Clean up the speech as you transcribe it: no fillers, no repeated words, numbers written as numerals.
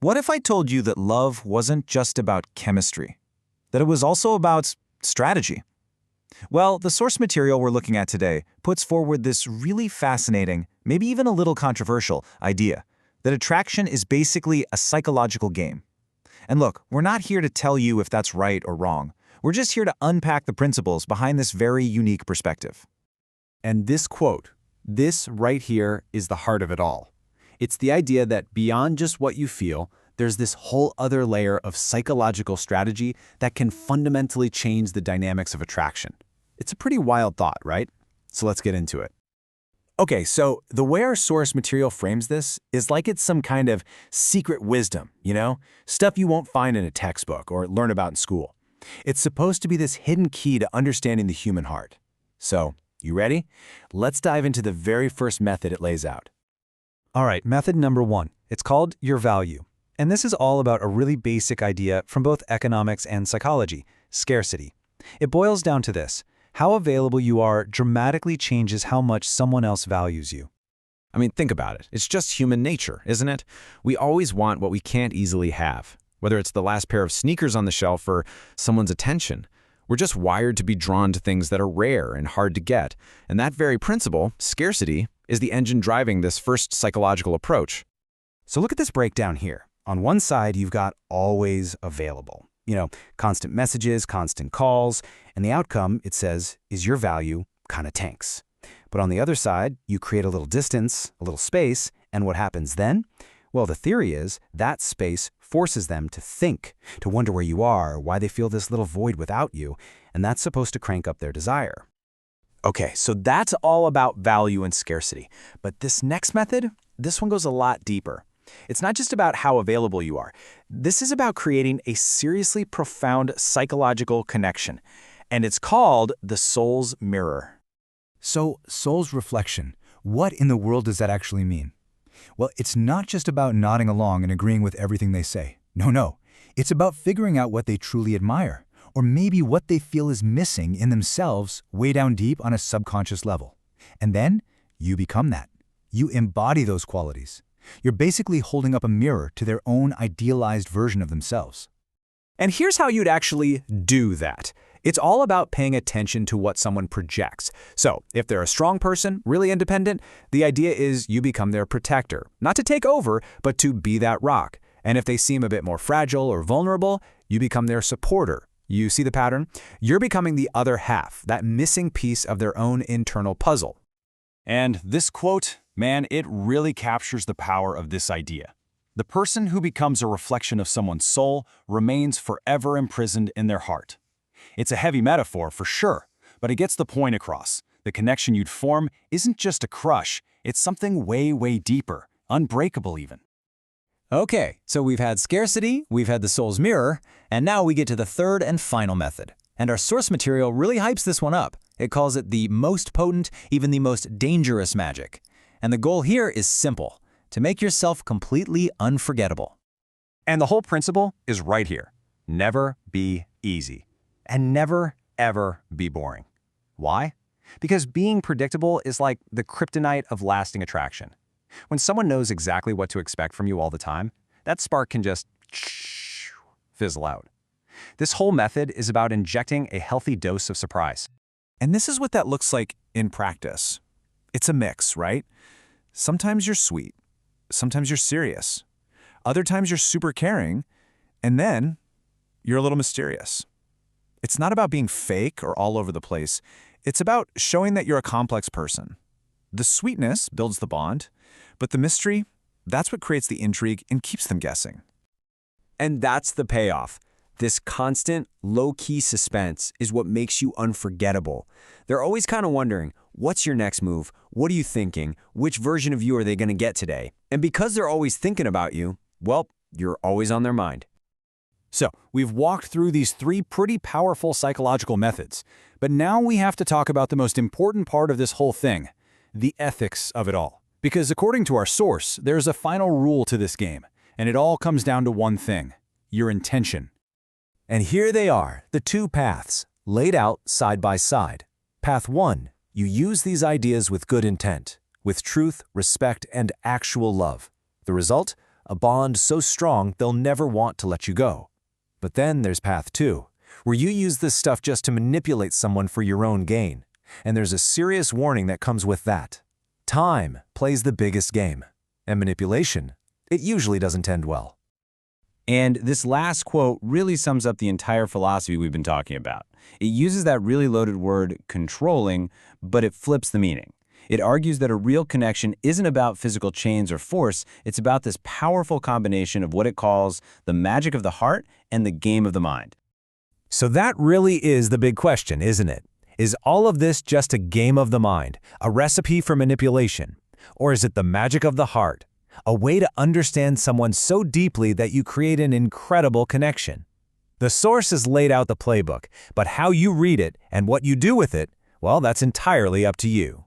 What if I told you that love wasn't just about chemistry, that it was also about strategy? Well, the source material we're looking at today puts forward this really fascinating, maybe even a little controversial, idea that attraction is basically a psychological game. And look, we're not here to tell you if that's right or wrong. We're just here to unpack the principles behind this very unique perspective. And this quote, this right here, is the heart of it all. It's the idea that beyond just what you feel, there's this whole other layer of psychological strategy that can fundamentally change the dynamics of attraction. It's a pretty wild thought, right? So let's get into it. Okay, so the way our source material frames this is like it's some kind of secret wisdom, stuff you won't find in a textbook or learn about in school. It's supposed to be this hidden key to understanding the human heart. So, you ready? Let's dive into the very first method it lays out. All right, method number 1. It's called your value. And this is all about a really basic idea from both economics and psychology, scarcity. It boils down to this: how available you are dramatically changes how much someone else values you. I mean, think about it. It's just human nature, isn't it? We always want what we can't easily have, whether it's the last pair of sneakers on the shelf or someone's attention. We're just wired to be drawn to things that are rare and hard to get. And that very principle, scarcity, is the engine driving this first psychological approach. So look at this breakdown here. On one side, you've got always available. Constant messages, constant calls, and the outcome, it says, is your value kind of tanks. But on the other side, you create a little distance, a little space, and what happens then? Well, the theory is that space forces them to think, to wonder where you are, why they feel this little void without you, and that's supposed to crank up their desire. Okay, so that's all about value and scarcity. But this next method, this one goes a lot deeper. It's not just about how available you are. This is about creating a seriously profound psychological connection, and it's called the soul's mirror. So, soul's reflection, what in the world does that actually mean? Well, it's not just about nodding along and agreeing with everything they say. No. It's about figuring out what they truly admire, or maybe what they feel is missing in themselves way down deep on a subconscious level. And then, you become that. You embody those qualities. You're basically holding up a mirror to their own idealized version of themselves. And here's how you'd actually do that. It's all about paying attention to what someone projects. So, if they're a strong person, really independent, the idea is you become their protector. Not to take over, but to be that rock. And if they seem a bit more fragile or vulnerable, you become their supporter. You see the pattern? You're becoming the other half, that missing piece of their own internal puzzle. And this quote, man, it really captures the power of this idea. The person who becomes a reflection of someone's soul remains forever imprisoned in their heart. It's a heavy metaphor for sure, but it gets the point across. The connection you'd form isn't just a crush, it's something way, way deeper, unbreakable even. Okay, so we've had scarcity, we've had the soul's mirror, and now we get to the third and final method. And our source material really hypes this one up. It calls it the most potent, even the most dangerous magic. And the goal here is simple: to make yourself completely unforgettable. And the whole principle is right here. Never be easy. And never, ever be boring. Why? Because being predictable is like the kryptonite of lasting attraction. When someone knows exactly what to expect from you all the time, that spark can just fizzle out. This whole method is about injecting a healthy dose of surprise. And this is what that looks like in practice. It's a mix, right? Sometimes you're sweet. Sometimes you're serious. Other times you're super caring. And then you're a little mysterious. It's not about being fake or all over the place. It's about showing that you're a complex person. The sweetness builds the bond, but the mystery, that's what creates the intrigue and keeps them guessing. And that's the payoff. This constant, low-key suspense is what makes you unforgettable. They're always kind of wondering, what's your next move? What are you thinking? Which version of you are they going to get today? And because they're always thinking about you, well, you're always on their mind. So, we've walked through these three pretty powerful psychological methods, but now we have to talk about the most important part of this whole thing, the ethics of it all. Because according to our source, there's a final rule to this game, and it all comes down to one thing: your intention. And here they are, the two paths, laid out side by side. Path 1, you use these ideas with good intent, with truth, respect, and actual love. The result? a bond so strong they'll never want to let you go. But then there's path 2, where you use this stuff just to manipulate someone for your own gain. And there's a serious warning that comes with that. Time plays the biggest game, and manipulation, it usually doesn't end well. And this last quote really sums up the entire philosophy we've been talking about. It uses that really loaded word, controlling, but it flips the meaning. It argues that a real connection isn't about physical chains or force, it's about this powerful combination of what it calls the magic of the heart and the game of the mind. So that really is the big question, isn't it? Is all of this just a game of the mind, a recipe for manipulation? Or is it the magic of the heart, a way to understand someone so deeply that you create an incredible connection? The source has laid out the playbook, but how you read it and what you do with it, well, that's entirely up to you.